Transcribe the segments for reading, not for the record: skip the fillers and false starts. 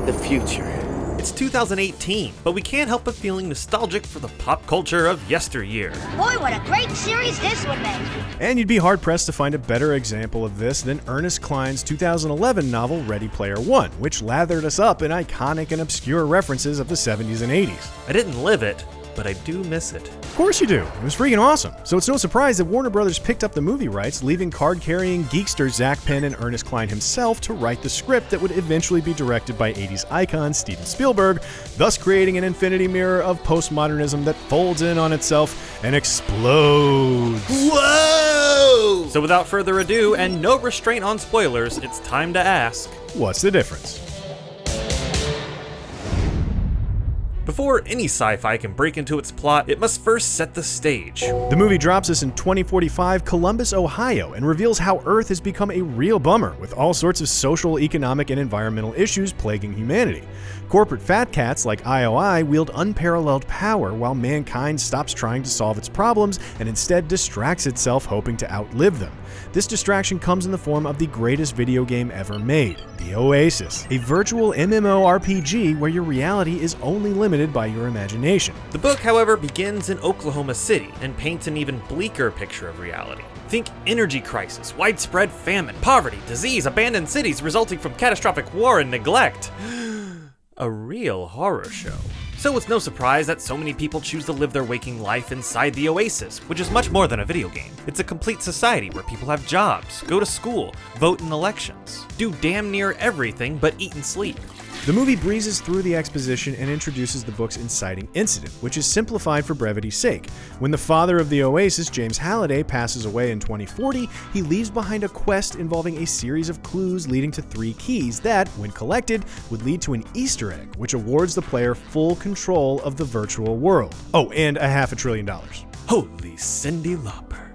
the future. It's 2018, but we can't help but feeling nostalgic for the pop culture of yesteryear. Boy, what a great series this would make. And you'd be hard-pressed to find a better example of this than Ernest Cline's 2011 novel Ready Player One, which lathered us up in iconic and obscure references of the 70s and 80s. I didn't live it, but I do miss it. Of course you do. It was freaking awesome. So it's no surprise that Warner Brothers picked up the movie rights, leaving card-carrying geekster Zach Penn and Ernest Cline himself to write the script that would eventually be directed by 80s icon Steven Spielberg, thus creating an infinity mirror of postmodernism that folds in on itself and explodes. Whoa! So without further ado, and no restraint on spoilers, it's time to ask, what's the difference? Before any sci-fi can break into its plot, it must first set the stage. The movie drops us in 2045 Columbus, Ohio, and reveals how Earth has become a real bummer, with all sorts of social, economic, and environmental issues plaguing humanity. Corporate fat cats like IOI wield unparalleled power while mankind stops trying to solve its problems and instead distracts itself hoping to outlive them. This distraction comes in the form of the greatest video game ever made, the Oasis, a virtual MMORPG where your reality is only limited by your imagination. The book, however, begins in Oklahoma City and paints an even bleaker picture of reality. Think energy crisis, widespread famine, poverty, disease, abandoned cities resulting from catastrophic war and neglect. A real horror show. So it's no surprise that so many people choose to live their waking life inside the Oasis, which is much more than a video game. It's a complete society where people have jobs, go to school, vote in elections, do damn near everything but eat and sleep. The movie breezes through the exposition and introduces the book's inciting incident, which is simplified for brevity's sake. When the father of the Oasis, James Halliday, passes away in 2040, he leaves behind a quest involving a series of clues leading to 3 keys that, when collected, would lead to an Easter egg, which awards the player full control of the virtual world. Oh, and $500 billion. Holy Cyndi Lauper.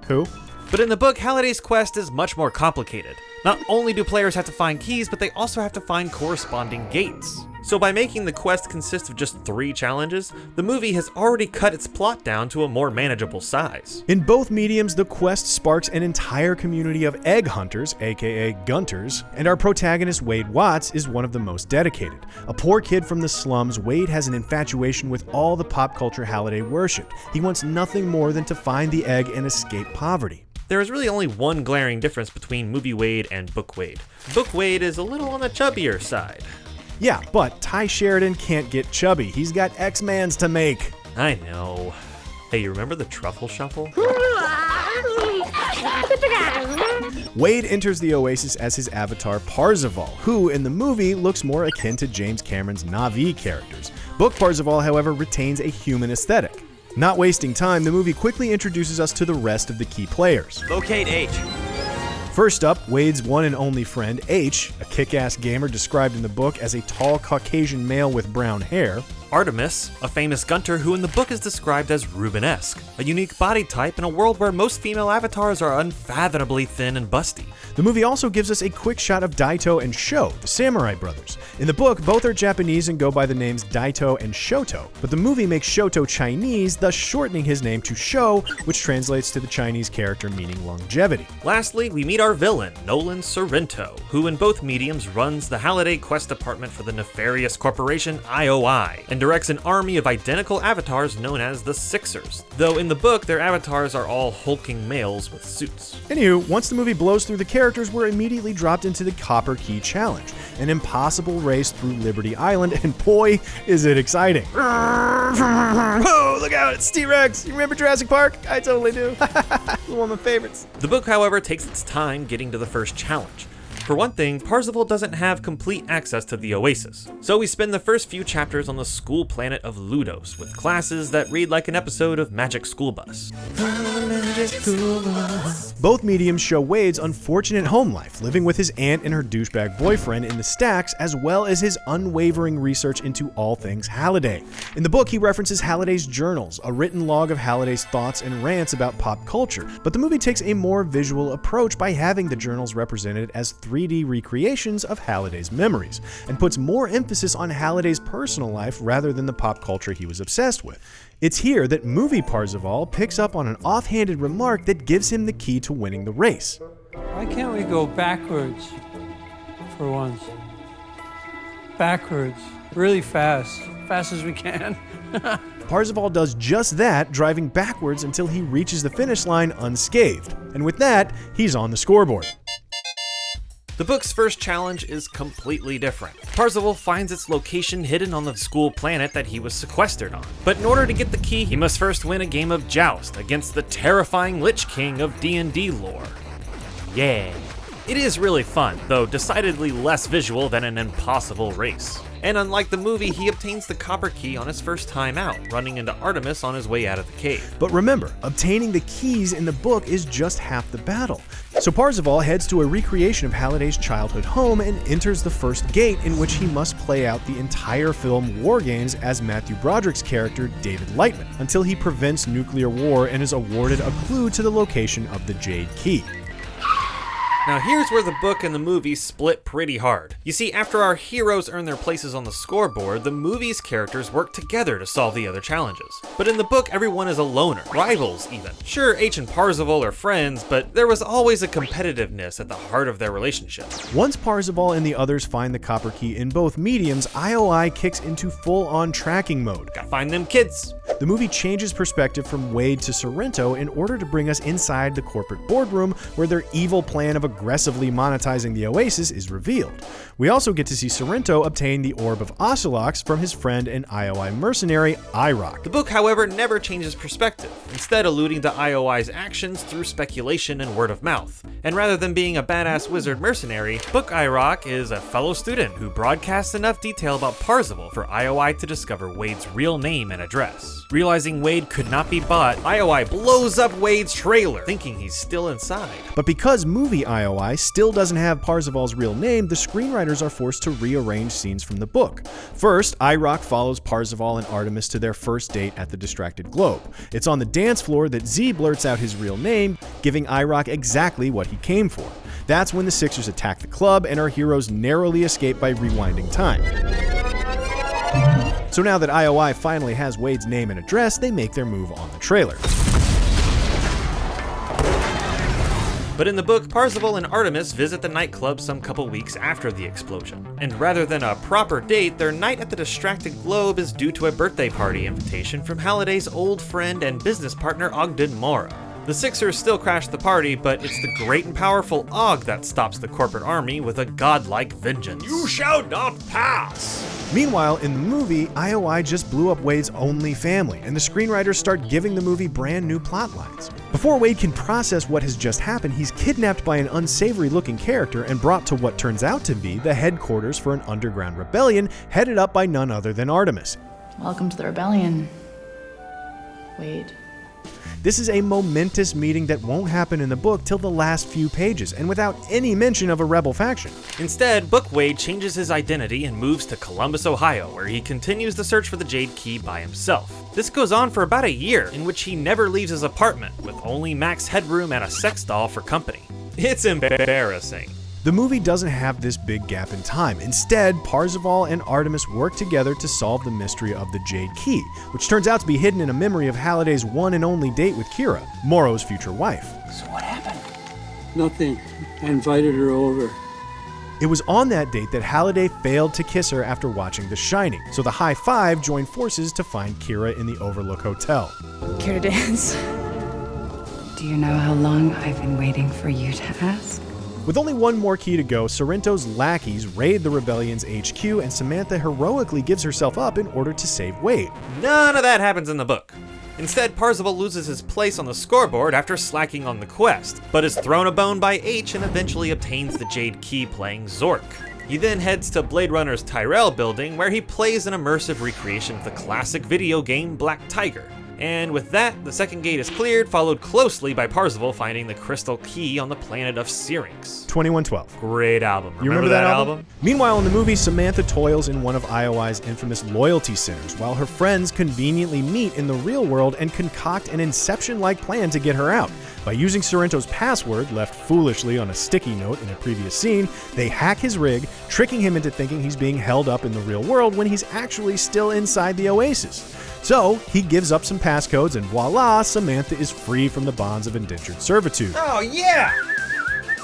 Who? But in the book, Halliday's quest is much more complicated. Not only do players have to find keys, but they also have to find corresponding gates. So by making the quest consist of just 3 challenges, the movie has already cut its plot down to a more manageable size. In both mediums, the quest sparks an entire community of egg hunters, aka Gunters, and our protagonist Wade Watts is one of the most dedicated. A poor kid from the slums, Wade has an infatuation with all the pop culture Halliday worshipped. He wants nothing more than to find the egg and escape poverty. There is really only one glaring difference between Movie Wade and Book Wade. Book Wade is a little on the chubbier side. Yeah, but Ty Sheridan can't get chubby. He's got X-Mans to make. I know. Hey, you remember the Truffle Shuffle? Wade enters the Oasis as his avatar Parzival, who in the movie looks more akin to James Cameron's Na'vi characters. Book Parzival, however, retains a human aesthetic. Not wasting time, the movie quickly introduces us to the rest of the key players. Locate H. First up, Wade's one and only friend, H, a kick-ass gamer described in the book as a tall Caucasian male with brown hair. Artemis, a famous gunter who in the book is described as Rubenesque, a unique body type in a world where most female avatars are unfathomably thin and busty. The movie also gives us a quick shot of Daito and Sho, the samurai brothers. In the book, both are Japanese and go by the names Daito and Shoto, but the movie makes Shoto Chinese, thus shortening his name to Sho, which translates to the Chinese character meaning longevity. Lastly, we meet our villain, Nolan Sorrento, who in both mediums runs the Halliday Quest Department for the nefarious corporation IOI, and directs an army of identical avatars known as the Sixers, though in the book their avatars are all hulking males with suits. Anywho, once the movie blows through the characters, we're immediately dropped into the Copper Key Challenge, an impossible race through Liberty Island, and boy, is it exciting. Oh, look out, it's T-Rex! You remember Jurassic Park? I totally do. One of my favorites. The book, however, takes its time getting to the first challenge. For one thing, Parzival doesn't have complete access to the Oasis, so we spend the first few chapters on the school planet of Ludos, with classes that read like an episode of Magic School Bus. Both mediums show Wade's unfortunate home life, living with his aunt and her douchebag boyfriend in the stacks, as well as his unwavering research into all things Halliday. In the book, he references Halliday's journals, a written log of Halliday's thoughts and rants about pop culture, but the movie takes a more visual approach by having the journals represented as 3D recreations of Halliday's memories, and puts more emphasis on Halliday's personal life rather than the pop culture he was obsessed with. It's here that movie Parzival picks up on an offhanded remark that gives him the key to winning the race. Why can't we go backwards for once? backwards, really fast as we can. Parzival does just that, driving backwards until he reaches the finish line unscathed. And with that, he's on the scoreboard. The book's first challenge is completely different. Parzival finds its location hidden on the school planet that he was sequestered on. But in order to get the key, he must first win a game of joust against the terrifying Lich King of D&D lore. Yeah. It is really fun, though decidedly less visual than an impossible race. And unlike the movie, he obtains the copper key on his first time out, running into Artemis on his way out of the cave. But remember, obtaining the keys in the book is just half the battle. So Parzival heads to a recreation of Halliday's childhood home and enters the first gate, in which he must play out the entire film War Games as Matthew Broderick's character, David Lightman, until he prevents nuclear war and is awarded a clue to the location of the Jade Key. Now here's where the book and the movie split pretty hard. You see, after our heroes earn their places on the scoreboard, the movie's characters work together to solve the other challenges. But in the book, everyone is a loner, rivals even. Sure, H and Parzival are friends, but there was always a competitiveness at the heart of their relationship. Once Parzival and the others find the copper key in both mediums, IOI kicks into full-on tracking mode. Gotta find them kids. The movie changes perspective from Wade to Sorrento in order to bring us inside the corporate boardroom, where their evil plan of aggressively monetizing the Oasis is revealed. We also get to see Sorrento obtain the Orb of Ocelox from his friend and IOI mercenary, IROC. The book, however, never changes perspective, instead alluding to IOI's actions through speculation and word of mouth. And rather than being a badass wizard mercenary, Book IROC is a fellow student who broadcasts enough detail about Parzival for IOI to discover Wade's real name and address. Realizing Wade could not be bought, IOI blows up Wade's trailer, thinking he's still inside. But because movie IOI still doesn't have Parzival's real name, the screenwriters are forced to rearrange scenes from the book. First, IROC follows Parzival and Artemis to their first date at the Distracted Globe. It's on the dance floor that Z blurts out his real name, giving IROC exactly what he came for. That's when the Sixers attack the club and our heroes narrowly escape by rewinding time. So now that IOI finally has Wade's name and address, they make their move on the trailer. But in the book, Parzival and Artemis visit the nightclub some couple weeks after the explosion. And rather than a proper date, their night at the Distracted Globe is due to a birthday party invitation from Halliday's old friend and business partner Ogden Morrow. The Sixers still crash the party, but it's the great and powerful Og that stops the corporate army with a godlike vengeance. You shall not pass! Meanwhile, in the movie, IOI just blew up Wade's only family, and the screenwriters start giving the movie brand new plot lines. Before Wade can process what has just happened, he's kidnapped by an unsavory-looking character and brought to what turns out to be the headquarters for an underground rebellion headed up by none other than Artemis. Welcome to the rebellion, Wade. This is a momentous meeting that won't happen in the book till the last few pages, and without any mention of a rebel faction. Instead, Book Wade changes his identity and moves to Columbus, Ohio, where he continues the search for the Jade Key by himself. This goes on for about a year, in which he never leaves his apartment, with only max headroom and a sex doll for company. It's embarrassing. The movie doesn't have this big gap in time. Instead, Parzival and Artemis work together to solve the mystery of the Jade Key, which turns out to be hidden in a memory of Halliday's one and only date with Kira, Morrow's future wife. So what happened? Nothing. I invited her over. It was on that date that Halliday failed to kiss her after watching The Shining, so the High Five joined forces to find Kira in the Overlook Hotel. Care to dance? Do you know how long I've been waiting for you to ask? With only one more key to go, Sorrento's lackeys raid the rebellion's HQ, and Samantha heroically gives herself up in order to save Wade. None of that happens in the book. Instead, Parzival loses his place on the scoreboard after slacking on the quest, but is thrown a bone by H and eventually obtains the Jade Key playing Zork. He then heads to Blade Runner's Tyrell building, where he plays an immersive recreation of the classic video game Black Tiger. And with that, the second gate is cleared, followed closely by Parzival finding the crystal key on the planet of Syrinx. 2112. Great album. You remember that album? Meanwhile, in the movie, Samantha toils in one of IOI's infamous loyalty centers, while her friends conveniently meet in the real world and concoct an Inception-like plan to get her out. By using Sorrento's password, left foolishly on a sticky note in a previous scene, they hack his rig, tricking him into thinking he's being held up in the real world when he's actually still inside the Oasis. So, he gives up some passcodes and voila, Samantha is free from the bonds of indentured servitude. Oh yeah!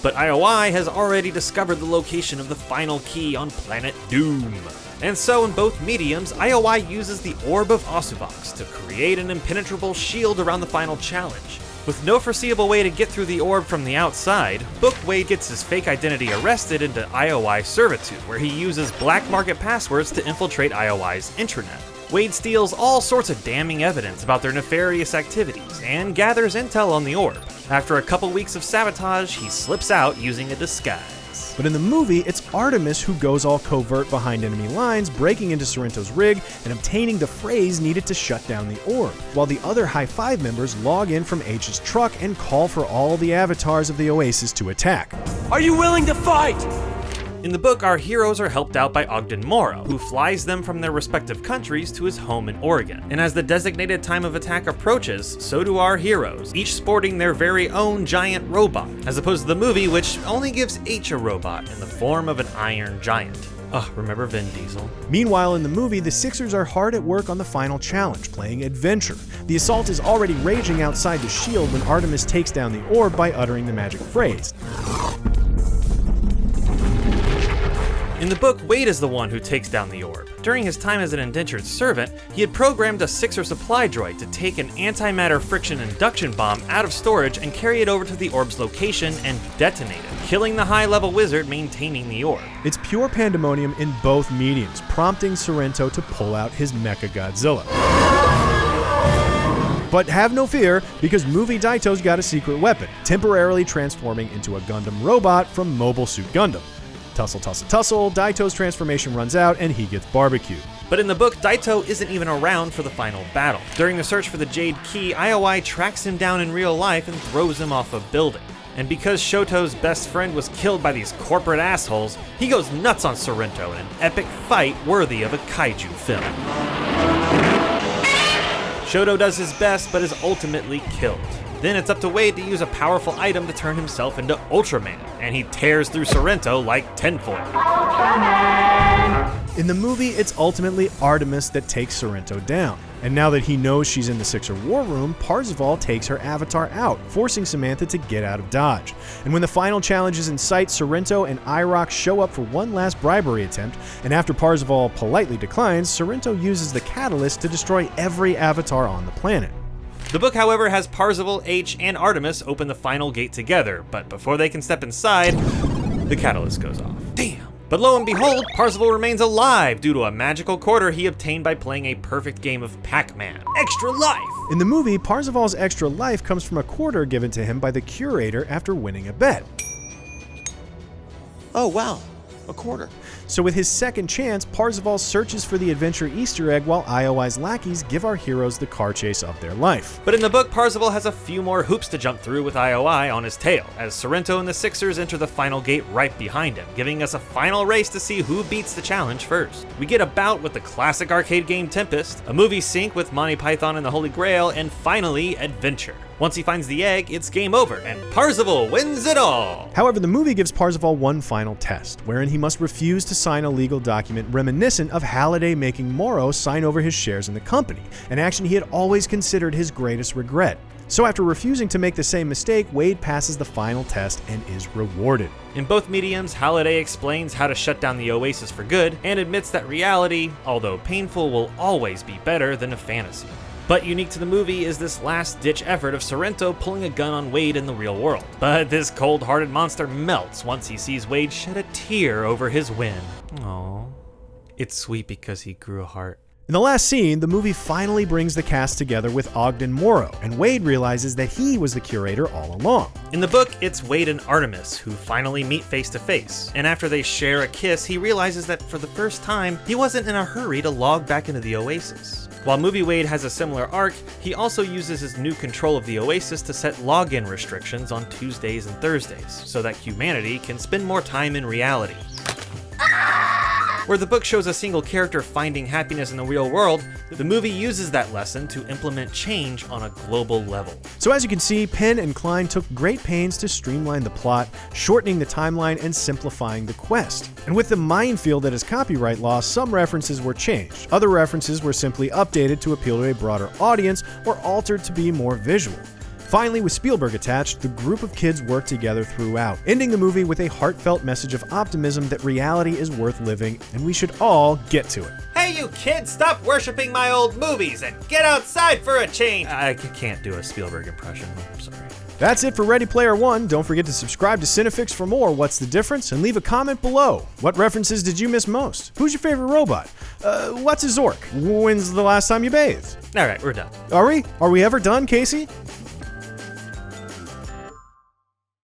But IOI has already discovered the location of the final key on planet Doom. And so in both mediums, IOI uses the Orb of Asuvox to create an impenetrable shield around the final challenge. With no foreseeable way to get through the orb from the outside, Book Wade gets his fake identity arrested into IOI servitude, where he uses black market passwords to infiltrate IOI's intranet. Wade steals all sorts of damning evidence about their nefarious activities and gathers intel on the orb. After a couple weeks of sabotage, he slips out using a disguise. But in the movie, it's Artemis who goes all covert behind enemy lines, breaking into Sorrento's rig and obtaining the phrase needed to shut down the orb, while the other High Five members log in from H's truck and call for all the avatars of the Oasis to attack. Are you willing to fight? In the book, our heroes are helped out by Ogden Morrow, who flies them from their respective countries to his home in Oregon. And as the designated time of attack approaches, so do our heroes, each sporting their very own giant robot, as opposed to the movie, which only gives H a robot in the form of an iron giant. Ugh, remember Vin Diesel? Meanwhile, in the movie, the Sixers are hard at work on the final challenge, playing Adventure. The assault is already raging outside the shield when Artemis takes down the orb by uttering the magic phrase. In the book, Wade is the one who takes down the orb. During his time as an indentured servant, he had programmed a Sixer supply droid to take an antimatter friction induction bomb out of storage and carry it over to the orb's location and detonate it, killing the high-level wizard maintaining the orb. It's pure pandemonium in both mediums, prompting Sorrento to pull out his Mechagodzilla. But have no fear, because Movie Daito's got a secret weapon, temporarily transforming into a Gundam robot from Mobile Suit Gundam. Tussle, tussle, tussle, Daito's transformation runs out and he gets barbecued. But in the book, Daito isn't even around for the final battle. During the search for the Jade Key, IOI tracks him down in real life and throws him off a building. And because Shoto's best friend was killed by these corporate assholes, he goes nuts on Sorrento in an epic fight worthy of a kaiju film. Shoto does his best, but is ultimately killed. Then it's up to Wade to use a powerful item to turn himself into Ultraman, and he tears through Sorrento like tinfoil. In the movie, it's ultimately Artemis that takes Sorrento down. And now that he knows she's in the Sixer war room, Parzival takes her avatar out, forcing Samantha to get out of Dodge. And when the final challenge is in sight, Sorrento and IROC show up for one last bribery attempt, and after Parzival politely declines, Sorrento uses the catalyst to destroy every avatar on the planet. The book, however, has Parzival, H, and Artemis open the final gate together, but before they can step inside, the catalyst goes off. Damn. But lo and behold, Parzival remains alive due to a magical quarter he obtained by playing a perfect game of Pac-Man. Extra life! In the movie, Parzival's extra life comes from a quarter given to him by the curator after winning a bet. Oh wow, a quarter. So with his second chance, Parzival searches for the adventure Easter egg while IOI's lackeys give our heroes the car chase of their life. But in the book, Parzival has a few more hoops to jump through with IOI on his tail, as Sorrento and the Sixers enter the final gate right behind him, giving us a final race to see who beats the challenge first. We get a bout with the classic arcade game Tempest, a movie sync with Monty Python and the Holy Grail, and finally, Adventure. Once he finds the egg, it's game over, and Parzival wins it all! However, the movie gives Parzival one final test, wherein he must refuse to sign a legal document reminiscent of Halliday making Morrow sign over his shares in the company, an action he had always considered his greatest regret. So after refusing to make the same mistake, Wade passes the final test and is rewarded. In both mediums, Halliday explains how to shut down the Oasis for good, and admits that reality, although painful, will always be better than a fantasy. But unique to the movie is this last-ditch effort of Sorrento pulling a gun on Wade in the real world. But this cold-hearted monster melts once he sees Wade shed a tear over his win. Aww. It's sweet because he grew a heart. In the last scene, the movie finally brings the cast together with Ogden Morrow, and Wade realizes that he was the curator all along. In the book, it's Wade and Artemis who finally meet face to face, and after they share a kiss, he realizes that for the first time, he wasn't in a hurry to log back into the Oasis. While Movie Wade has a similar arc, he also uses his new control of the Oasis to set login restrictions on Tuesdays and Thursdays, so that humanity can spend more time in reality. Where the book shows a single character finding happiness in the real world, the movie uses that lesson to implement change on a global level. So as you can see, Penn and Cline took great pains to streamline the plot, shortening the timeline and simplifying the quest. And with the minefield that is copyright law, some references were changed. Other references were simply updated to appeal to a broader audience or altered to be more visual. Finally, with Spielberg attached, the group of kids work together throughout, ending the movie with a heartfelt message of optimism that reality is worth living and we should all get to it. Hey, you kids, stop worshiping my old movies and get outside for a change! I can't do a Spielberg impression. I'm sorry. That's it for Ready Player One. Don't forget to subscribe to CineFix for more What's the Difference, and leave a comment below. What references did you miss most? Who's your favorite robot? What's a Zork? When's the last time you bathed? All right, we're done. Are we? Are we ever done, Casey?